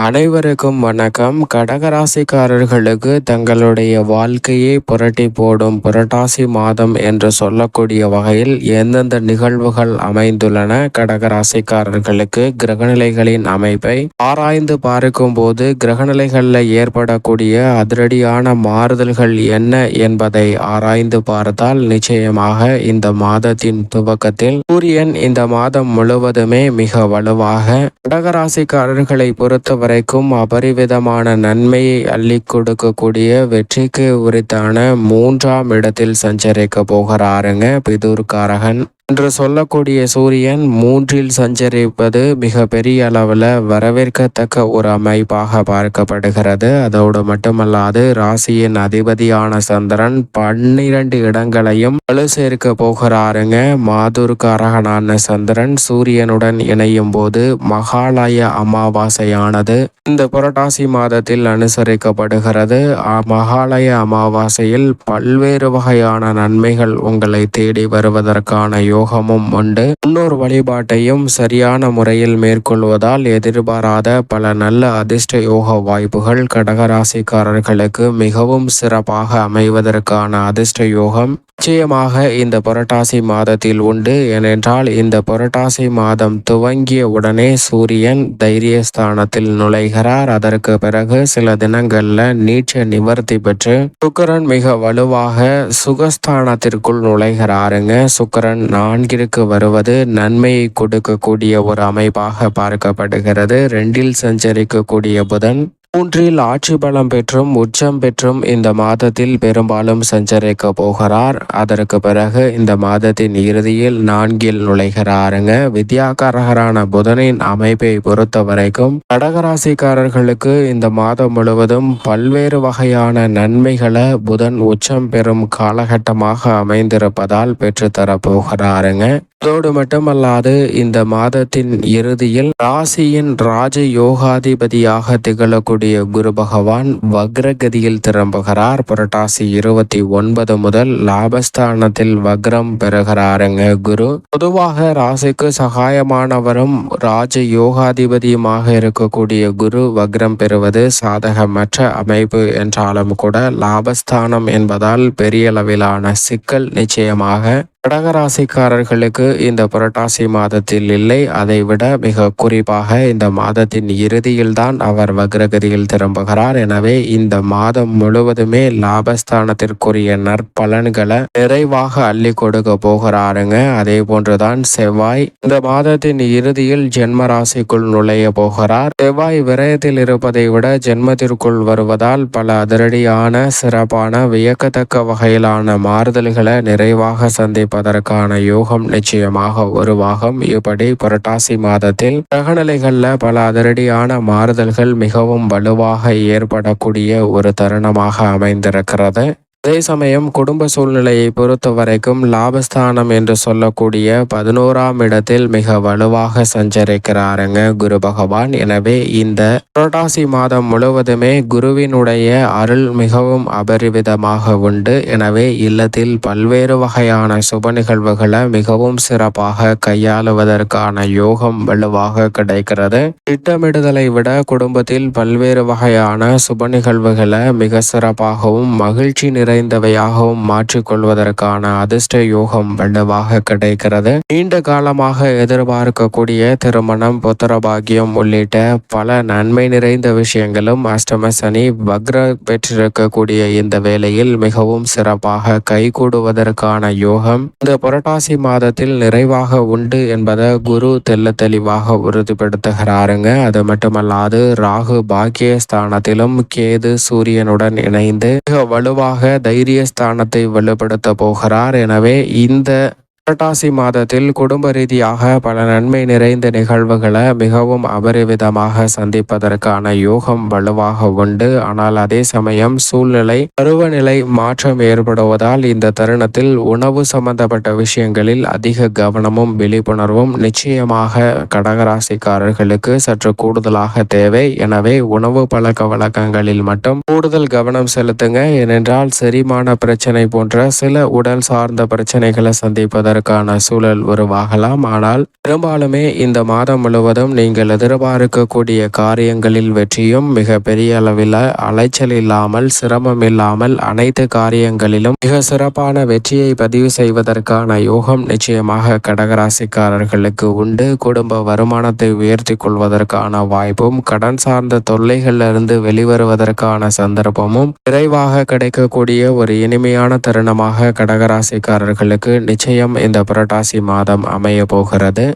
அனைவருக்கும் வணக்கம். கடகராசிக்காரர்களுக்கு தங்களுடைய வாழ்க்கையை புரட்டி போடும் புரட்டாசி மாதம் என்று சொல்லக்கூடிய வகையில் எந்தெந்த நிகழ்வுகள் அமைந்துள்ளன, கடகராசிக்காரர்களுக்கு கிரகநிலைகளின் அமைப்பை ஆராய்ந்து பார்க்கும் போது கிரகநிலைகளில் ஏற்படக்கூடிய அதிரடியான மாறுதல்கள் என்ன என்பதை ஆராய்ந்து பார்த்தால் நிச்சயமாக இந்த மாதத்தின் துவக்கத்தில் சூரியன் இந்த மாதம் முழுவதுமே மிக வலுவாக கடகராசிக்காரர்களை பொறுத்த வரைக்கும் அபரிவிதமான நன்மையை அள்ளி கொடுக்கக்கூடிய வெற்றிக்கு உரித்தான 3ஆம் இடத்தில் சஞ்சரிக்க போகிறாருங்க பிதுர்காரகன் என்று சொல்லக்கூடிய சூரியன் 3இல் சஞ்சரிப்பது மிக பெரிய அளவில் வரவேற்கத்தக்க ஒரு அமைப்பாக பார்க்கப்படுகிறது. அதோடு மட்டுமல்லாது ராசியின் அதிபதியான சந்திரன் 12 இடங்களையும் வலு சேர்க்க போகிறாருங்க. மாதுர்காரகனான சந்திரன் சூரியனுடன் இணையும் போது மகாலய அமாவாசையானது இந்த புரட்டாசி மாதத்தில் அனுசரிக்கப்படுகிறது. மகாலய அமாவாசையில் பல்வேறு வகையான நன்மைகள் உங்களை தேடி வருவதற்கான யோகமும் உண்டு. முன்னோர் வழிபாட்டையும் சரியான முறையில் மேற்கொள்வதால் எதிர்பாராத பல நல்ல அதிர்ஷ்ட யோக வாய்ப்புகள் கடகராசிக்காரர்களுக்கு மிகவும் சிறப்பாக அமைவதற்கான அதிர்ஷ்ட யோகம் நிச்சயமாக இந்த புரட்டாசி மாதத்தில் உண்டு. ஏனென்றால் இந்த புரட்டாசி மாதம் துவங்கிய உடனே சூரியன் தைரியஸ்தானத்தில் நுழைகிறார். அதற்கு பிறகு சில தினங்கள்ல நீச்ச நிவர்த்தி பெற்று சுக்கிரன் மிக வலுவாக சுகஸ்தானத்திற்குள் நுழைகிறாருங்க. சுக்கிரன் 4ற்கு வருவது நன்மையை கொடுக்கக்கூடிய ஒரு அமைப்பாக பார்க்கப்படுகிறது. 2இல் சஞ்சரிக்கக்கூடிய புதன் 3இல் ஆட்சி பலம் பெற்றும் உச்சம் பெற்றும் இந்த மாதத்தில் பெரும்பாலும் சஞ்சரிக்க போகிறார். அதற்கு பிறகு இந்த மாதத்தின் இறுதியில் 4இல் நுழைகிறாருங்க. வித்யாகாரகரான புதனின் அமைப்பை பொறுத்த வரைக்கும் கடகராசிக்காரர்களுக்கு இந்த மாதம் முழுவதும் பல்வேறு வகையான நன்மைகளை புதன் உச்சம் பெறும் காலகட்டமாக அமைந்திருப்பதால் பெற்றுத்தர போகிறாருங்க. அதோடு மட்டுமல்லாது இந்த மாதத்தின் இறுதியில் ராசியின் ராஜ யோகாதிபதியாக திகழக்கூடிய குரு பகவான் வக்ரகதியில் திரும்புகிறார். புரட்டாசி 29 முதல் லாபஸ்தானத்தில் வக்ரம் பெறுகிறாருங்க குரு. பொதுவாக ராசிக்கு சகாயமானவரும் ராஜ யோகாதிபதியுமாக இருக்கக்கூடிய குரு வக்ரம் பெறுவது சாதகமற்ற அமைப்பு என்றாலும் கூட லாபஸ்தானம் என்பதால் பெரிய அளவிலான சிக்கல் நிச்சயமாக கடகராசிக்காரர்களுக்கு இந்த புரட்டாசி மாதத்தில் இல்லை. அதைவிட மிக குறிப்பாக இந்த மாதத்தின் இறுதியில் தான் அவர் வக்ரகதியில் திரும்புகிறார். எனவே இந்த மாதம் முழுவதுமே லாபஸ்தானத்திற்குரிய நற்பலன்களை நிறைவாக அள்ளி கொடுக்க போகிறாருங்க. அதே போன்றுதான் செவ்வாய் இந்த மாதத்தின் இறுதியில் ஜென்ம ராசிக்குள் நுழைய போகிறார். செவ்வாய் விரயத்தில் இருப்பதை விட ஜென்மத்திற்குள் வருவதால் பல அதிரடியான சிறப்பான வியக்கத்தக்க வகையிலான மாறுதல்களை நிறைவாக சந்திப்பதற்கான யோகம் நிச்சயமாக உருவாகும். இப்படி புரட்டாசி மாதத்தில் கிரகநிலைகள்ல பல அதிரடியான மாறுதல்கள் மிகவும் வலுவாக ஏற்படக்கூடிய ஒரு தருணமாக அமைந்திருக்கிறது. அதே சமயம் குடும்ப சூழ்நிலையை பொறுத்த வரைக்கும் லாபஸ்தானம் என்று சொல்லக்கூடிய 11ஆம் இடத்தில் மிக வலுவாக சஞ்சரிக்கிறாருங்க குரு பகவான். எனவே இந்த புரட்டாசி மாதம் முழுவதுமே குருவினுடைய அருள் மிகவும் அபரிவிதமாக உண்டு. எனவே இல்லத்தில் பல்வேறு வகையான சுப நிகழ்வுகளை மிகவும் சிறப்பாக கையாளுவதற்கான யோகம் வலுவாக கிடைக்கிறது. திட்டமிடுதலை விட குடும்பத்தில் பல்வேறு வகையான சுப நிகழ்வுகளை மிக சிறப்பாகவும் மகிழ்ச்சி நிறைந்தவையாகவும் மாற்றிக்கொள்வதற்கான அதிர்ஷ்ட யோகம் வலுவாக கிடைக்கிறது. நீண்ட காலமாக எதிர்பார்க்கக்கூடிய திருமணம், புத்திரபாகியம் உள்ளிட்ட பல நன்மை நிறைந்த விஷயங்களும் அஷ்டம சனி வக்ர பெற்றிருக்கக்கூடிய இந்த வேளையில் மிகவும் சிறப்பாக கைகூடுவதற்கான யோகம் இந்த புரட்டாசி மாதத்தில் நிறைவாக உண்டு என்பதை குரு தெல்ல தெளிவாக உறுதிப்படுத்துகிறாருங்க. அது மட்டுமல்லாது ராகு பாக்கியஸ்தானத்திலும் கேது சூரியனுடன் இணைந்து மிக வலுவாக தைரியஸ்தானத்தை வலுப்படுத்த போகிறார். எனவே இந்த புரட்டாசி மாதத்தில் குடும்ப ரீதியாக பல நன்மை நிறைந்த நிகழ்வுகளை மிகவும் அபரிவிதமாக சந்திப்பதற்கான யோகம் வலுவாக உண்டு. ஆனால் அதே சமயம் சூழ்நிலை பருவநிலை மாற்றம் ஏற்படுவதால் இந்த தருணத்தில் உணவு சம்பந்தப்பட்ட விஷயங்களில் அதிக கவனமும் விழிப்புணர்வும் நிச்சயமாக கடகராசிக்காரர்களுக்கு சற்று கூடுதலாக தேவை. எனவே உணவு பழக்க வழக்கங்களில் மட்டும் கூடுதல் கவனம் செலுத்துங்க. ஏனென்றால் செரிமான பிரச்சனை போன்ற சில உடல் சார்ந்த பிரச்சனைகளை சந்திப்பதற்கு அமைவதற்கான சூழல் உருவாகலாம். ஆனால் பெரும்பாலுமே இந்த மாதம் முழுவதும் நீங்கள் எதிர்பார்க்கக்கூடிய காரியங்களில் வெற்றியும் மிக பெரிய அளவில் அலைச்சல் இல்லாமல் சிரமம் இல்லாமல் அனைத்து காரியங்களிலும் மிக சிறப்பான வெற்றியை பதிவு செய்வதற்கான யோகம் நிச்சயமாக கடகராசிக்காரர்களுக்கு உண்டு. குடும்ப வருமானத்தை உயர்த்தி கொள்வதற்கான வாய்ப்பும் கடன் சார்ந்த தொல்லைகளிலிருந்து வெளிவருவதற்கான சந்தர்ப்பமும் விரைவாக கிடைக்கக்கூடிய ஒரு இனிமையான தருணமாக கடகராசிக்காரர்களுக்கு நிச்சயம் இந்த புரட்டாசி மாதம் அமைய போகிறது.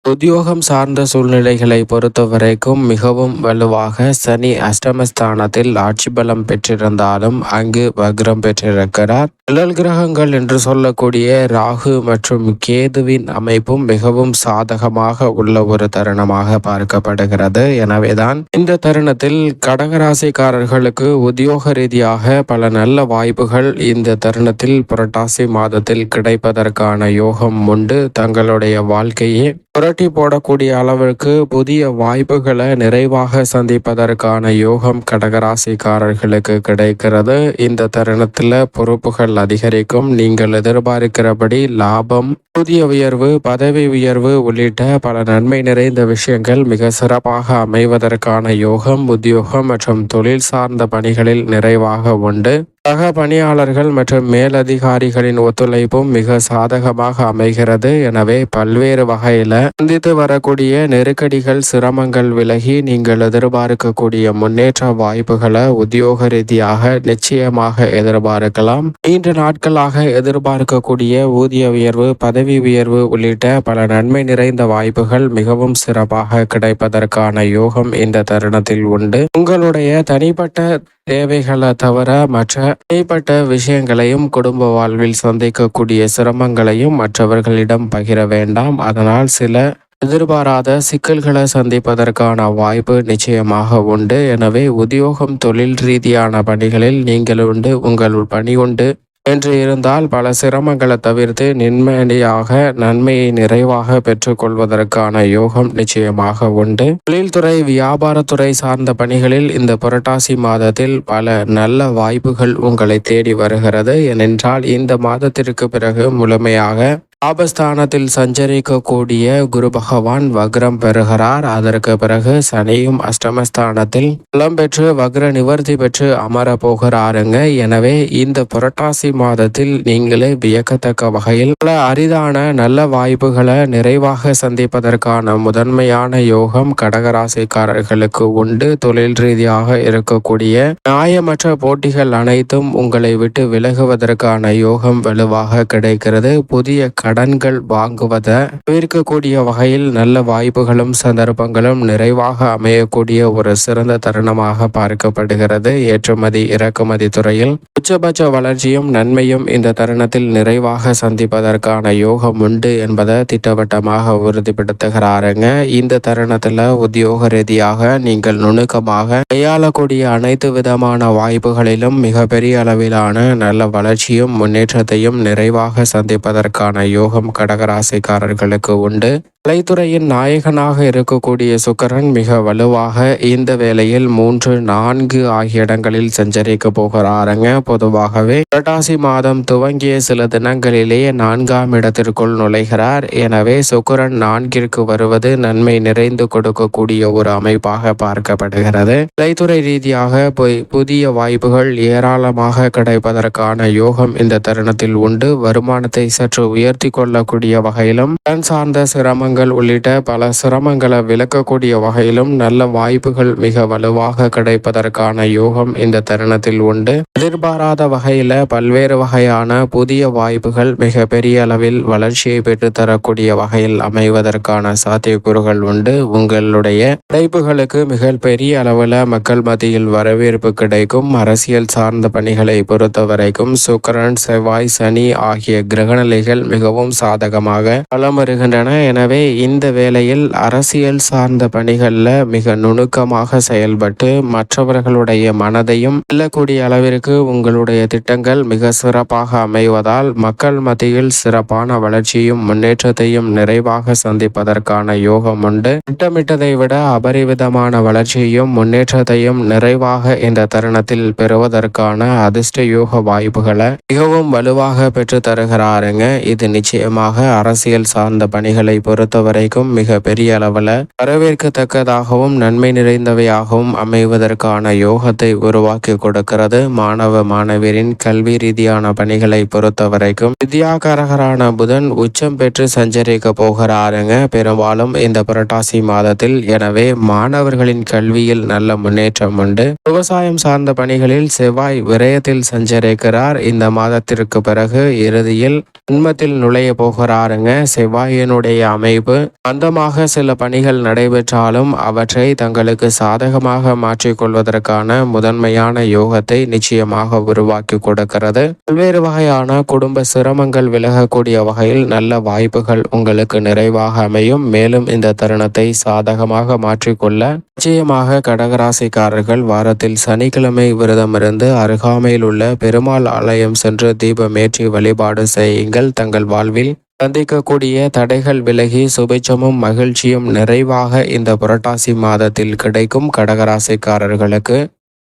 உத்தியோகம் சார்ந்த சூழ்நிலைகளை பொறுத்தவரைக்கும் மிகவும் வலுவாக சனி அஷ்டமஸ்தானத்தில் ஆட்சி பலம் பெற்றிருந்தாலும் அங்கு வக்ரம் பெற்றிருக்கிறார். நிழல் கிரகங்கள் என்று சொல்லக்கூடிய ராகு மற்றும் கேதுவின் அமைப்பும் மிகவும் சாதகமாக உள்ள ஒரு தருணமாக பார்க்கப்படுகிறது. எனவேதான் இந்த தருணத்தில் கடகராசிக்காரர்களுக்கு உத்தியோக ரீதியாக பல நல்ல வாய்ப்புகள் இந்த தருணத்தில் புரட்டாசி மாதத்தில் கிடைப்பதற்கான யோகம் உண்டு. தங்களுடைய வாழ்க்கையை புரட்டி போடக்கூடிய அளவிற்கு புதிய வாய்ப்புகளை நிறைவாக சந்திப்பதற்கான யோகம் கடகராசிக்காரர்களுக்கு கிடைக்கிறது. இந்த தருணத்தில் பொறுப்புகள் அதிகரிக்கும். நீங்கள் எதிர்பார்க்கிறபடி லாபம், புதிய உயர்வு, பதவி உயர்வு உள்ளிட்ட பல நன்மை நிறைந்த விஷயங்கள் மிக சிறப்பாக அமைவதற்கான யோகம் உத்தியோகம் மற்றும் தொழில் சார்ந்த பணிகளில் நிறைவாக உண்டு. சக பணியாளர்கள் மற்றும் மேலதிகாரிகளின் ஒத்துழைப்பும் மிக சாதகமாக அமைகிறது. எனவே பல்வேறு வகையில சந்தித்து வரக்கூடிய நெருக்கடிகள் சிரமங்கள் விலகி நீங்கள் எதிர்பார்க்கக்கூடிய முன்னேற்ற வாய்ப்புகளை உத்தியோக ரீதியாக நிச்சயமாக எதிர்பார்க்கலாம். நீண்ட நாட்களாக எதிர்பார்க்கக்கூடிய ஊதிய உயர்வு, பதவி உயர்வு உள்ளிட்ட பல நன்மை நிறைந்த வாய்ப்புகள் மிகவும் சிறப்பாக கிடைப்பதற்கான யோகம் இந்த தருணத்தில் உண்டு. உங்களுடைய தனிப்பட்ட தேவைகளை தவிர மற்ற தனிப்பட்ட விஷயங்களையும் குடும்ப வாழ்வில் சந்திக்கக்கூடிய சிரமங்களையும் மற்றவர்களிடம் பகிர வேண்டாம். அதனால் சில எதிர்பாராத சிக்கல்களை சந்திப்பதற்கான வாய்ப்பு நிச்சயமாக உண்டு. எனவே உத்தியோகம் தொழில் ரீதியான பணிகளில் நீங்கள் உண்டு, உங்கள் பணி உண்டு என்று இருந்தால் பல சிரமங்களை தவிர்த்து நிம்மதியாக நன்மையை நிறைவாக பெற்றுக்கொள்வதற்கான யோகம் நிச்சயமாக உண்டு. தொழில்துறை வியாபாரத்துறை சார்ந்த பணிகளில் இந்த புரட்டாசி மாதத்தில் பல நல்ல வாய்ப்புகள் உங்களை தேடி வருகிறது. ஏனென்றால் இந்த மாதத்திற்கு பிறகு முழுமையாக லாபஸ்தானத்தில் சஞ்சரிக்கக்கூடிய குரு பகவான் வக்ரம் பெறுகிறார். அதற்கு பிறகு சனியும் அஷ்டமஸ்தானத்தில் பலம் பெற்று வக்ர நிவர்த்தி பெற்று அமர போகிறாருங்க. எனவே இந்த புரட்டாசி மாதத்தில் நீங்களே வியக்கத்தக்க வகையில் பல அரிதான நல்ல வாய்ப்புகளை நிறைவாக சந்திப்பதற்கான முதன்மையான யோகம் கடகராசிக்காரர்களுக்கு உண்டு. தொழில் ரீதியாக இருக்கக்கூடிய நியாயமற்ற போட்டிகள் அனைத்தும் உங்களை விட்டு விலகுவதற்கான யோகம் வலுவாக கிடைக்கிறது. புதிய கடன்கள் வாங்குவதை தவிர்க்கக்கூடிய வகையில் நல்ல வாய்ப்புகளும் சந்தர்ப்பங்களும் நிறைவாக அமையக்கூடிய ஒரு சிறந்த தருணமாக பார்க்கப்படுகிறது. ஏற்றுமதி இறக்குமதி துறையில் உச்சபட்ச வளர்ச்சியும் நன்மையும் இந்த தருணத்தில் நிறைவாக சந்திப்பதற்கான யோகம் உண்டு என்பதை திட்டவட்டமாக உறுதிப்படுத்துகிறாருங்க. இந்த தருணத்தில் உத்தியோக ரீதியாக நீங்கள் நுணுக்கமாக கையாளக்கூடிய அனைத்து விதமான வாய்ப்புகளிலும் மிகப்பெரிய அளவிலான நல்ல வளர்ச்சியும் முன்னேற்றத்தையும் நிறைவாக சந்திப்பதற்கான யோகம் கடகராசிக்காரர்களுக்கு உண்டு. கலைத்துறையின் நாயகனாக இருக்கக்கூடிய சுக்கிரன் மிக வலுவாக இந்த வேளையில் 3, 4 ஆகிய இடங்களில் சஞ்சரிக்க போகிறாருங்க. பொதுவாகவே புரட்டாசி மாதம் துவங்கிய சில தினங்களிலேயே 4ஆம் இடத்திற்குள் நுழைகிறார். எனவே சுக்கிரன் 4ற்கு வருவது நன்மை நிறைந்து கொடுக்கக்கூடிய ஒரு அமைப்பாக பார்க்கப்படுகிறது. கலைத்துறை ரீதியாக புதிய வாய்ப்புகள் ஏராளமாக கிடைப்பதற்கான யோகம் இந்த தருணத்தில் உண்டு. வருமானத்தை சற்று உயர்த்தி கொள்ளக்கூடிய வகையிலும் கடன் சார்ந்த சிரமங்கள் உள்ளிட்ட பல சிரமங்களை விளக்கக்கூடிய வகையிலும் நல்ல வாய்ப்புகள் மிக வலுவாக கிடைப்பதற்கான யோகம் இந்த தருணத்தில் உண்டு. எதிர்பாராத வகையில பல்வேறு வகையான புதிய வாய்ப்புகள் மிக பெரிய அளவில் வளர்ச்சியை பெற்று தரக்கூடிய வகையில் அமைவதற்கான சாத்தியக்கூறுகள் உண்டு. உங்களுடைய படைப்புகளுக்கு மிக பெரிய அளவில் மக்கள் மத்தியில் வரவேற்பு கிடைக்கும். அரசியல் சார்ந்த பணிகளை பொறுத்தவரைக்கும் சுக்கிரன், செவ்வாய், சனி ஆகிய கிரகநிலைகள் மிகவும் சாதகமாக பலம் வருகின்றன. எனவே எனவே இந்த வேளையில் அரசியல் சார்ந்த பணிகளில் மிக நுணுக்கமாக செயல்பட்டு மற்றவர்களுடைய மனதையும் வெல்லக்கூடிய அளவிற்கு உங்களுடைய திட்டங்கள் மிக சிறப்பாக அமைவதால் மக்கள் மத்தியில் சிறப்பான வளர்ச்சியும் முன்னேற்றத்தையும் நிறைவாக சந்திப்பதற்கான யோகம் உண்டு. திட்டமிட்டதை விட அபரிவிதமான வளர்ச்சியையும் முன்னேற்றத்தையும் நிறைவாக இந்த தருணத்தில் பெறுவதற்கான அதிர்ஷ்ட யோக வாய்ப்புகளை மிகவும் வலுவாக பெற்று தருகிறாருங்க. இது நிச்சயமாக அரசியல் சார்ந்த பணிகளை பொறுத்த வரைக்கும் மிக பெரிய அளவில் வரவேற்கத்தக்கதாகவும் நன்மை நிறைந்தவையாகவும் அமைவதற்கான யோகத்தை உருவாக்கி கொடுக்கிறது. மாணவ மாணவியரின் கல்வி ரீதியான பணிகளை பொறுத்த வரைக்கும் வித்யாகாரகரான புதன் உச்சம் பெற்று சஞ்சரிக்க போகிறாருங்க பெரும்பாலும் இந்த புரட்டாசி மாதத்தில். எனவே மாணவர்களின் கல்வியில் நல்ல முன்னேற்றம் உண்டு. விவசாயம் சார்ந்த பணிகளில் செவ்வாய் விரயத்தில் சஞ்சரிக்கிறார். இந்த மாதத்திற்கு பிறகு இறுதியில் உண்மத்தில் நுழைய போகிறாருங்க. செவ்வாயினுடைய அமைப்பு அந்தமாக சில பணிகள் நடைபெற்றாலும் அவற்றை தங்களுக்கு சாதகமாக மாற்றிக்கொள்வதற்கான முதன்மையான யோகத்தை நிச்சயமாக உருவாக்கி கொடுக்கிறது. பல்வேறு வகையான குடும்ப சிரமங்கள் விலகக்கூடிய வகையில் நல்ல வாய்ப்புகள் உங்களுக்கு நிறைவாக அமையும். மேலும் இந்த தருணத்தை சாதகமாக மாற்றிக்கொள்ள நிச்சயமாக கடகராசிக்காரர்கள் வாரத்தில் சனிக்கிழமை விரதமிருந்து அருகாமையில் உள்ள பெருமாள் ஆலயம் சென்று தீபமேற்றி வழிபாடு செய்யுங்கள். தங்கள் வாழ்வில் சந்திக்கக்கூடிய தடைகள் விலகி சுபிட்சமும் மகிழ்ச்சியும் நிறைவாக இந்த புரட்டாசி மாதத்தில் கிடைக்கும். கடகராசிக்காரர்களுக்கு